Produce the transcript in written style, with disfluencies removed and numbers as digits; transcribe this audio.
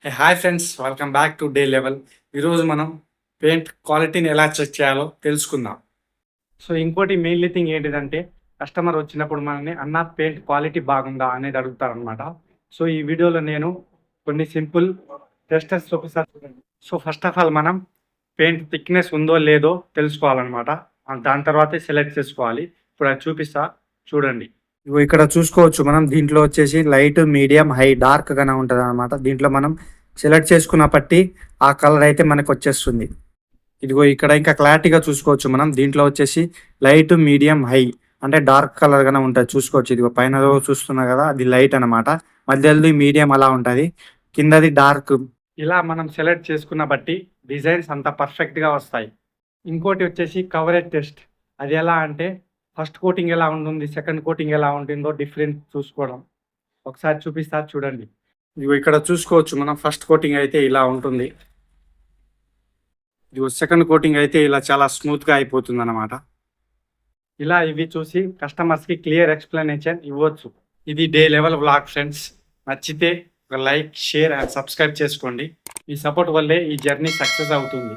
Hi friends, welcome back to day level. ఈరోజు మనం paint క్వాలిటీని ఎలా చెక్ చేయాలో తెలుసుకుందాం. సో ఇంకోటి మెయిన్లీ థింగ్ ఏంటిదంటే, కస్టమర్ వచ్చినప్పుడు మనల్ని అన్న పెయింట్ క్వాలిటీ బాగుందా అనేది అడుగుతారనమాట. సో ఈ వీడియోలో నేను కొన్ని సింపుల్ టెస్టర్స్ చూపిస్తాను చూడండి. సో ఫస్ట్ ఆఫ్ ఆల్ మనం పెయింట్ థిక్నెస్ ఉందో లేదో తెలుసుకోవాలన్నమాట. దాని తర్వాతే సెలెక్ట్ చేసుకోవాలి. ఇప్పుడు అది చూపిస్తా చూడండి. ఇగో ఇక్కడ చూసుకోవచ్చు మనం. దీంట్లో వచ్చేసి లైట్, మీడియం, హై, డార్క్ గానే ఉంటుంది అనమాట. దీంట్లో మనం సెలెక్ట్ చేసుకున్న పట్టి ఆ కలర్ అయితే మనకు వచ్చేస్తుంది. ఇదిగో ఇక్కడ ఇంకా క్లారిటీగా చూసుకోవచ్చు మనం. దీంట్లో వచ్చేసి లైట్, మీడియం, హై అంటే డార్క్ కలర్ గానే ఉంటుంది చూసుకోవచ్చు. ఇదిగో పైన చూస్తున్నా కదా, అది లైట్ అనమాట. మధ్యలోది మీడియం అలా ఉంటుంది, కిందది డార్క్. ఇలా మనం సెలెక్ట్ చేసుకున్న బట్టి డిజైన్స్ అంత పర్ఫెక్ట్గా వస్తాయి. ఇంకోటి వచ్చేసి కవరేజ్ టెస్ట్. అది ఎలా అంటే, ఫస్ట్ కోటింగ్ ఎలా ఉంటుంది, సెకండ్ కోటింగ్ ఎలా ఉంటుందో డిఫరెంట్ చూసుకోవడం. ఒకసారి చూపిస్తా చూడండి. ఇదిగో ఇక్కడ చూసుకోవచ్చు మనం. ఫస్ట్ కోటింగ్ అయితే ఇలా ఉంటుంది. ఇదిగో సెకండ్ కోటింగ్ అయితే ఇలా చాలా స్మూత్గా అయిపోతుంది అనమాట. ఇలా ఇవి చూసి కస్టమర్స్కి క్లియర్ ఎక్స్ప్లెనేషన్ ఇవ్వచ్చు. ఇది డే లెవెల్ వ్లాగ్ ఫ్రెండ్స్. నచ్చితే ఒక లైక్, షేర్ అండ్ సబ్స్క్రైబ్ చేసుకోండి. మీ సపోర్ట్ వల్లే ఈ జర్నీ సక్సెస్ అవుతుంది.